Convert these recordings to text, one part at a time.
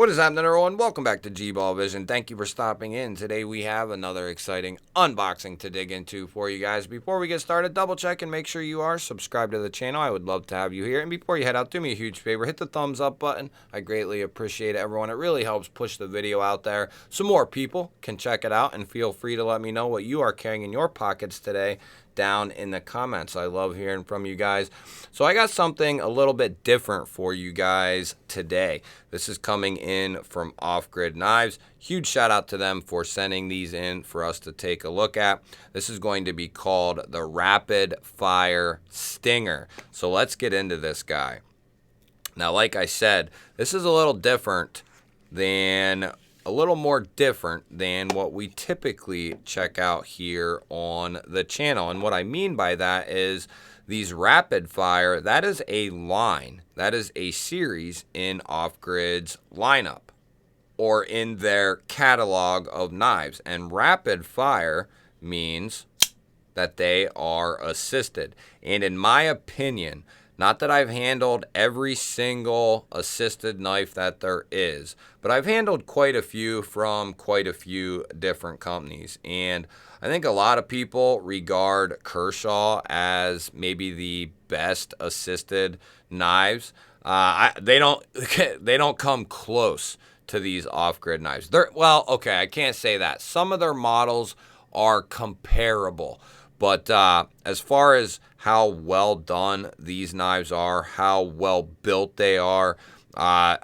What is happening, everyone? Welcome back to G-Ball Vision. Thank you for stopping in. Today we have another exciting unboxing to dig into for you guys. Before we get started, double check and make sure you are subscribed to the channel. I would love to have you here. And before you head out, do me a huge favor. Hit the thumbs up button. I greatly appreciate it, everyone. It really helps push the video out there so more people can check it out. And feel free to let me know what you are carrying in your pockets today down in the comments. I love hearing from you guys. So I got something a little bit different for you guys today. This is coming in from Off-Grid Knives. Huge shout out to them for sending these in for us to take a look at. This is going to be called the Rapid Fire Stinger. So let's get into this guy. Now, like I said, this is a little more different than what we typically check out here on the channel. And what I mean by that is these rapid fire, that is a line, that is a series in Off-Grid's lineup or in their catalog of knives. And rapid fire means that they are assisted. And in my opinion, not that I've handled every single assisted knife that there is, but I've handled quite a few from quite a few different companies. And I think a lot of people regard Kershaw as maybe the best assisted knives. They don't come close to these Off-Grid knives. I can't say that. Some of their models are comparable. But as far as how well done these knives are, how well built they are,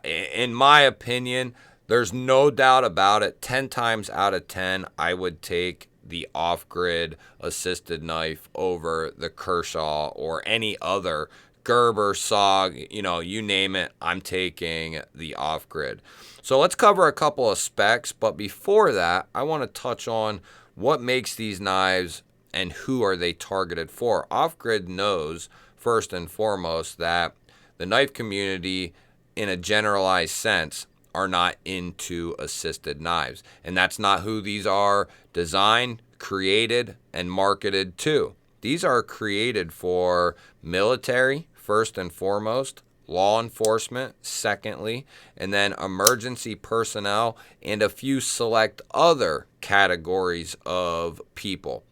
in my opinion, there's no doubt about it. 10 times out of 10, I would take the Off-Grid assisted knife over the Kershaw or any other Gerber, SOG, you name it, I'm taking the Off-Grid. So let's cover a couple of specs. But before that, I want to touch on what makes these knives and who are they targeted for. Off-Grid knows, first and foremost, that the knife community, in a generalized sense, are not into assisted knives. And that's not who these are designed, created, and marketed to. These are created for military, first and foremost, law enforcement, secondly, and then emergency personnel, and a few select other categories of people.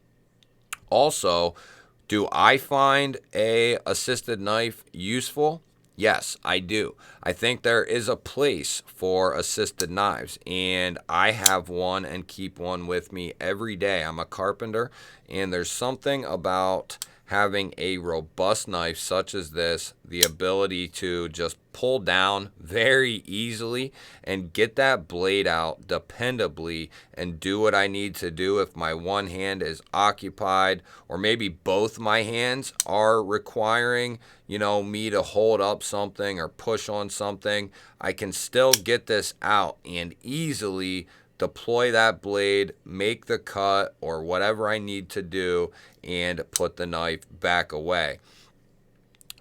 Also, do I find a assisted knife useful? Yes, I do. I think there is a place for assisted knives, and I have one and keep one with me every day. I'm a carpenter, and there's something about having a robust knife such as this, the ability to just pull down very easily and get that blade out dependably and do what I need to do if my one hand is occupied, or maybe both my hands are requiring, me to hold up something or push on something. I can still get this out and easily deploy that blade, make the cut or whatever I need to do, and put the knife back away.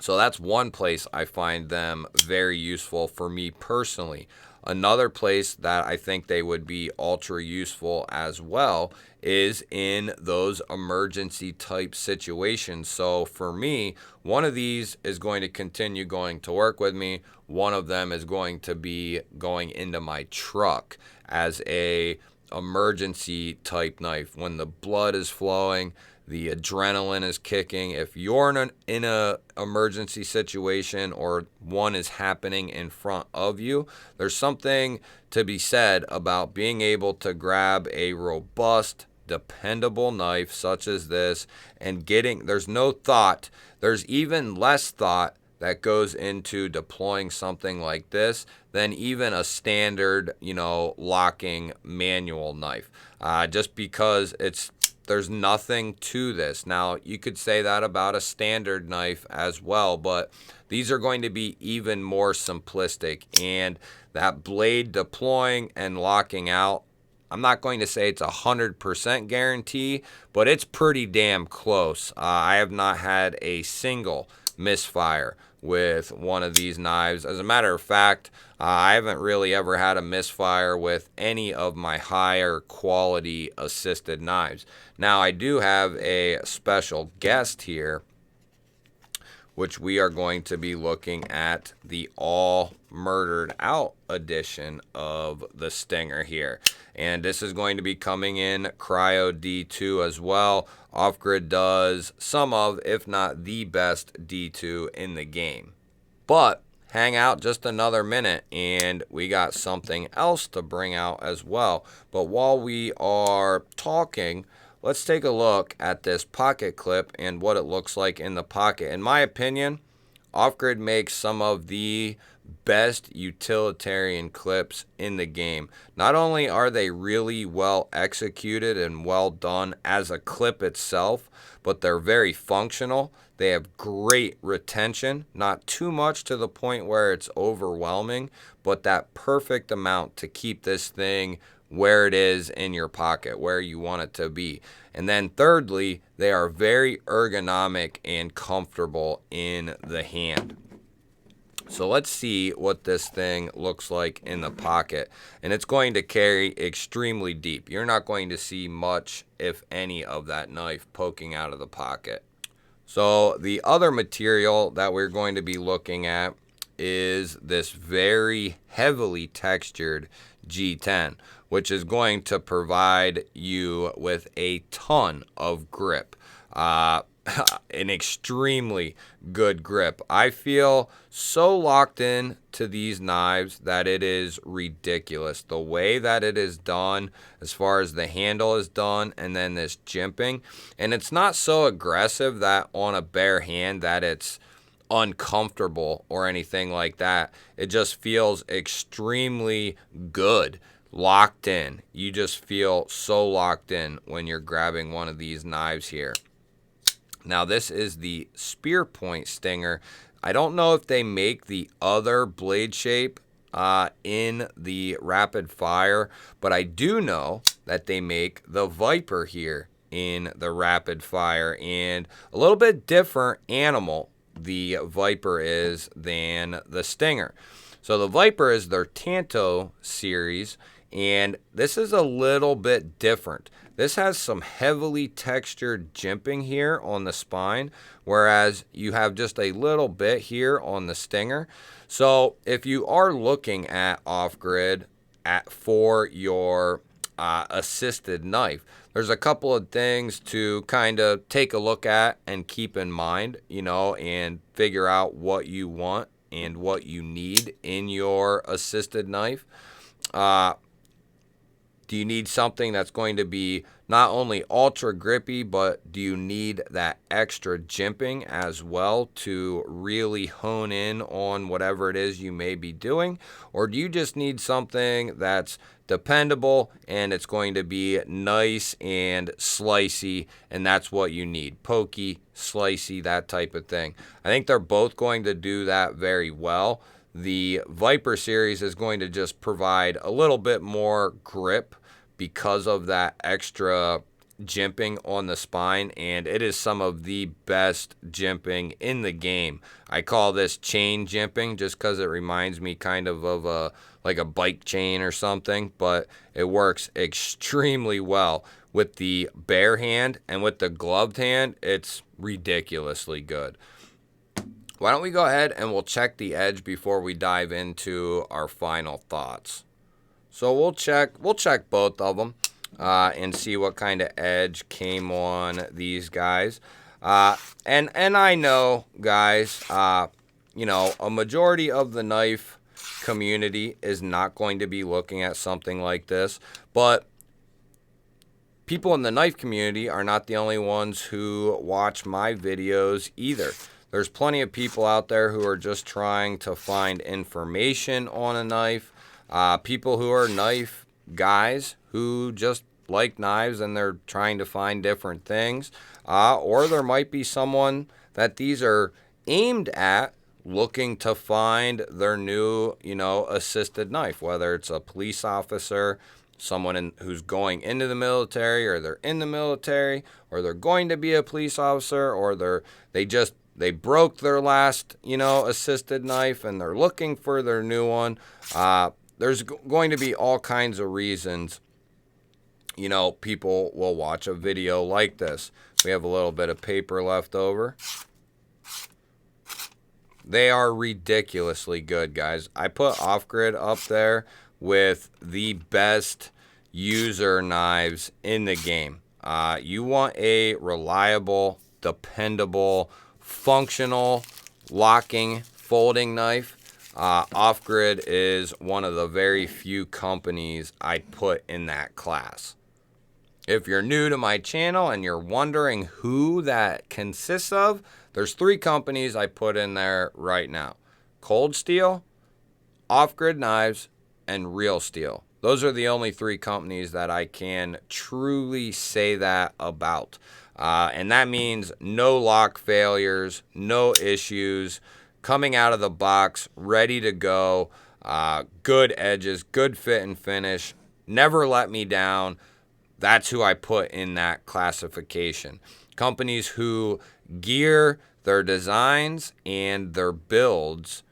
So that's one place I find them very useful for me personally. Another place that I think they would be ultra useful as well is in those emergency type situations. So for me, one of these is going to continue going to work with me. One of them is going to be going into my truck as a emergency type knife. When the blood is flowing, the adrenaline is kicking. If you're in a emergency situation or one is happening in front of you, there's something to be said about being able to grab a robust, dependable knife such as this and there's no thought, there's even less thought that goes into deploying something like this than even a standard, locking manual knife. Just because there's nothing to this. Now, you could say that about a standard knife as well, but these are going to be even more simplistic. And that blade deploying and locking out, I'm not going to say it's 100% guarantee, but it's pretty damn close. I have not had a single misfire with one of these knives. As a matter of fact, I haven't really ever had a misfire with any of my higher quality assisted knives. Now, I do have a special guest here which we are going to be looking at the all murdered out edition of the Stinger here. And this is going to be coming in Cryo D2 as well. Off Grid does some of, if not the best D2 in the game. But hang out just another minute and we got something else to bring out as well. But while we are talking, let's take a look at this pocket clip and what it looks like in the pocket. In my opinion, Off Grid makes some of the best utilitarian clips in the game. Not only are they really well executed and well done as a clip itself, but they're very functional. They have great retention, not too much to the point where it's overwhelming, but that perfect amount to keep this thing where it is in your pocket, where you want it to be. And then thirdly, they are very ergonomic and comfortable in the hand. So let's see what this thing looks like in the pocket. And it's going to carry extremely deep. You're not going to see much, if any, of that knife poking out of the pocket. So the other material that we're going to be looking at is this very heavily textured G10, which is going to provide you with a ton of grip. An extremely good grip. I feel so locked in to these knives that it is ridiculous. The way that it is done, as far as the handle is done, and then this jimping. And it's not so aggressive that on a bare hand that it's uncomfortable or anything like that. It just feels extremely good. Locked in. You just feel so locked in when you're grabbing one of these knives here. Now this is the spear point Stinger. I don't know if they make the other blade shape in the rapid fire, but I do know that they make the Viper here in the rapid fire, and a little bit different animal the Viper is than the Stinger. So the Viper is their Tanto series, and this is a little bit different. This has some heavily textured jimping here on the spine, whereas you have just a little bit here on the Stinger. So if you are looking at Off Grid for your assisted knife, there's a couple of things to kind of take a look at and keep in mind, you know, and figure out what you want and what you need in your assisted knife. Do you need something that's going to be not only ultra grippy, but do you need that extra jimping as well to really hone in on whatever it is you may be doing? Or do you just need something that's dependable and it's going to be nice and slicey, and that's what you need? Pokey, slicey, that type of thing. I think they're both going to do that very well. The Viper series is going to just provide a little bit more grip because of that extra jimping on the spine, and it is some of the best jimping in the game. I call this chain jimping just because it reminds me kind of a like a bike chain or something, but it works extremely well with the bare hand, and with the gloved hand, it's ridiculously good. Why don't we go ahead and we'll check the edge before we dive into our final thoughts. So we'll check both of them and see what kind of edge came on these guys. And I know, guys, you know, a majority of the knife community is not going to be looking at something like this, but people in the knife community are not the only ones who watch my videos either. There's plenty of people out there who are just trying to find information on a knife. People who are knife guys who just like knives and they're trying to find different things. Or there might be someone that these are aimed at, looking to find their new, you know, assisted knife, whether it's a police officer, someone who's going into the military, or they're in the military, or they're going to be a police officer, or they broke their last, you know, assisted knife and they're looking for their new one. There's going to be all kinds of reasons, you know, people will watch a video like this. We have a little bit of paper left over. They are ridiculously good, guys. I put Off Grid up there with the best user knives in the game. You want a reliable, dependable, functional, locking, folding knife. Off Grid is one of the very few companies I put in that class. If you're new to my channel and you're wondering who that consists of, there's 3 companies I put in there right now. Cold Steel, Off Grid Knives, and Real Steel. Those are the only 3 companies that I can truly say that about. And that means no lock failures, no issues, coming out of the box, ready to go, good edges, good fit and finish, never let me down. That's who I put in that classification. Companies who gear their designs and their builds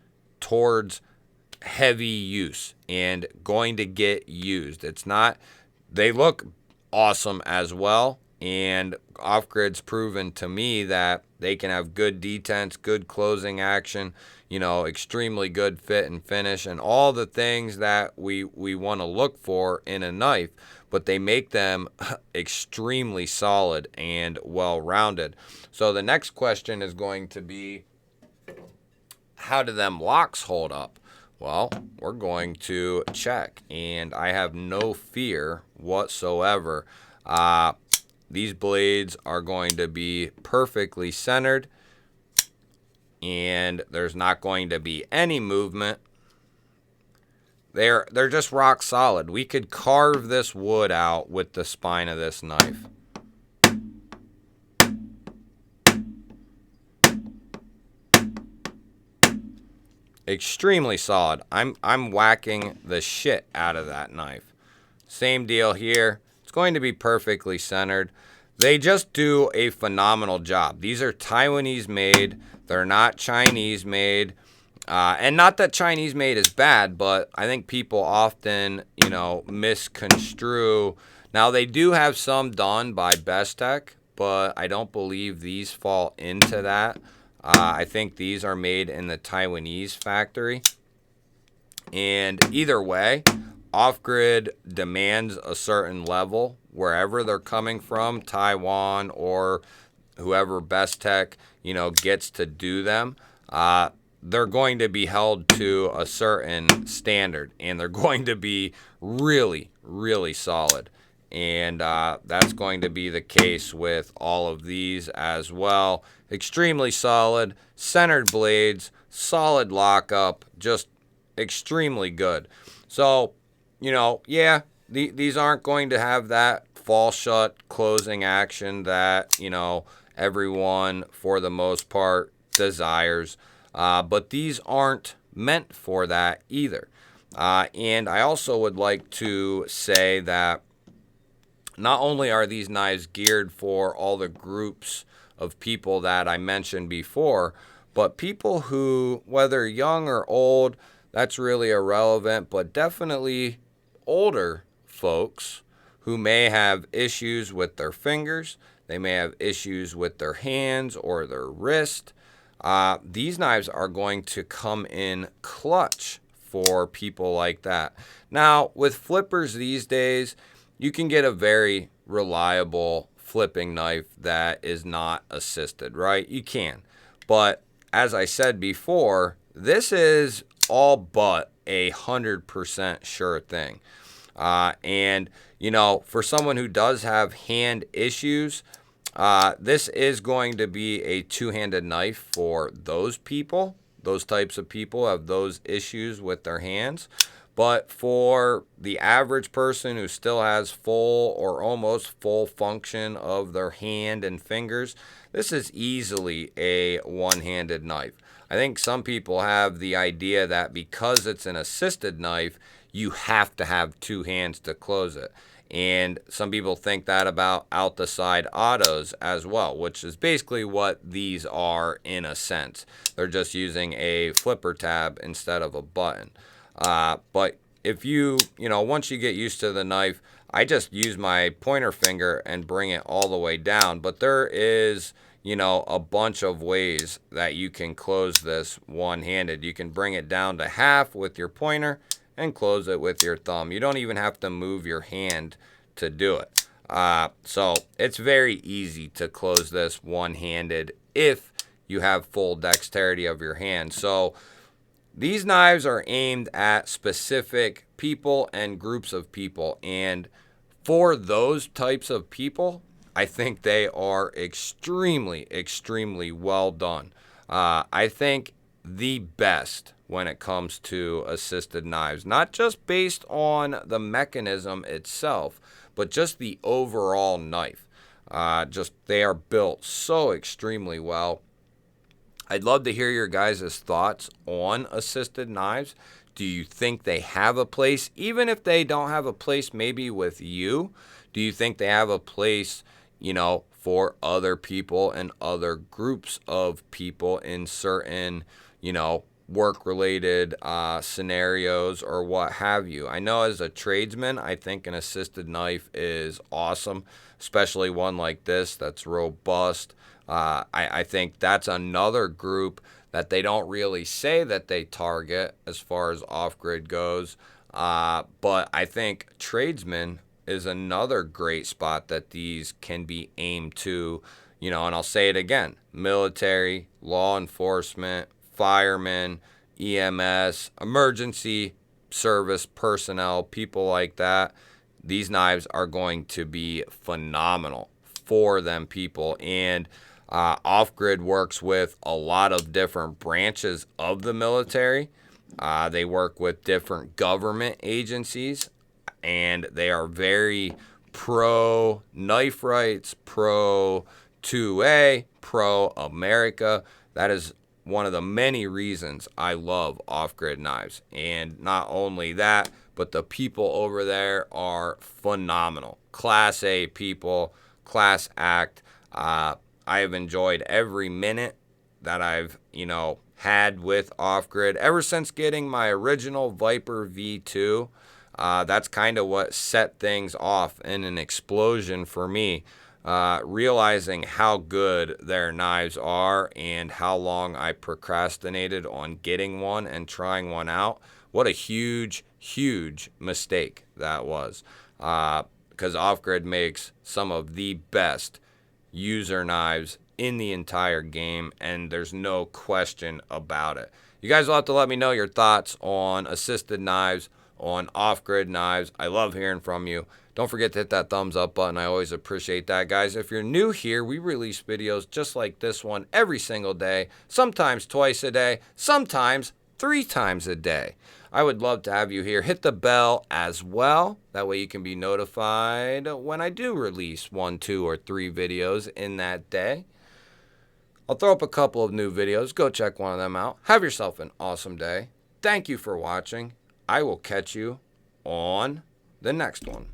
towards heavy use and going to get used. It's not, they look awesome as well. And Off Grid's proven to me that they can have good detents, good closing action, you know, extremely good fit and finish, and all the things that we want to look for in a knife, but they make them extremely solid and well-rounded. So the next question is going to be, how do them locks hold up? Well, we're going to check, and I have no fear whatsoever. These blades are going to be perfectly centered, and there's not going to be any movement. They're just rock solid. We could carve this wood out with the spine of this knife. Extremely solid. I'm whacking the shit out of that knife. Same deal here. It's going to be perfectly centered. They just do a phenomenal job. These are Taiwanese made. They're not Chinese made. And not that Chinese made is bad, but I think people often, you know, misconstrue. Now, they do have some done by Bestech, but I don't believe these fall into that. I think these are made in the Taiwanese factory. And either way, Off Grid demands a certain level wherever they're coming from, Taiwan or whoever Bestech, you know, gets to do them. They're going to be held to a certain standard, and they're going to be really, really solid. And that's going to be the case with all of these as well. Extremely solid, centered blades, solid lockup, just extremely good. So, you know, yeah, these aren't going to have that fall shut closing action that, you know, everyone for the most part desires. But these aren't meant for that either. And I also would like to say that not only are these knives geared for all the groups of people that I mentioned before, but people who, whether young or old, that's really irrelevant, but definitely older folks who may have issues with their fingers, they may have issues with their hands or their wrist. These knives are going to come in clutch for people like that. Now, with flippers these days, you can get a very reliable flipping knife that is not assisted, right? You can. But as I said before, this is all but 100% sure thing. And, you know, for someone who does have hand issues, this is going to be a two-handed knife for those people. Those types of people have those issues with their hands. But for the average person who still has full or almost full function of their hand and fingers, this is easily a one-handed knife. I think some people have the idea that because it's an assisted knife, you have to have two hands to close it. And some people think that about out-the-side autos as well, which is basically what these are in a sense. They're just using a flipper tab instead of a button. But if you know, once you get used to the knife, I just use my pointer finger and bring it all the way down. But there is, you know, a bunch of ways that you can close this one-handed. You can bring it down to half with your pointer and close it with your thumb. You don't even have to move your hand to do it. So it's very easy to close this one-handed if you have full dexterity of your hand. So these knives are aimed at specific people and groups of people, and for those types of people, I think they are extremely, extremely well done. I think the best when it comes to assisted knives, not just based on the mechanism itself, but just the overall knife. Just they are built so extremely well. I'd love to hear your guys' thoughts on assisted knives. Do you think they have a place? Even if they don't have a place maybe with you, do you think they have a place, you know, for other people and other groups of people in certain, you know, work-related scenarios or what have you? I know as a tradesman, I think an assisted knife is awesome, especially one like this that's robust. I think that's another group that they don't really say that they target as far as off-grid goes. But I think tradesmen is another great spot that these can be aimed to, you know, and I'll say it again, military, law enforcement, firemen, EMS, emergency service personnel, people like that. These knives are going to be phenomenal for them people. And off-grid works with a lot of different branches of the military. They work with different government agencies, and they are very pro knife rights, pro 2A, pro America. That is one of the many reasons I love off-grid knives. And not only that, but the people over there are phenomenal. Class A people, class act. I have enjoyed every minute that I've, you know, had with off-grid ever since getting my original Viper V2. That's kind of what set things off in an explosion for me, realizing how good their knives are and how long I procrastinated on getting one and trying one out. What a huge, huge mistake that was, because off-grid makes some of the best user knives in the entire game, and there's no question about it. You guys will have to let me know your thoughts on assisted knives, on off-grid knives. I love hearing from you. Don't forget to hit that thumbs up button. I always appreciate that, guys. If you're new here, we release videos just like this one every single day, sometimes twice a day, sometimes 3 times a day. I would love to have you here. Hit the bell as well. That way you can be notified when I do release 1, 2, or 3 videos in that day. I'll throw up a couple of new videos. Go check one of them out. Have yourself an awesome day. Thank you for watching. I will catch you on the next one.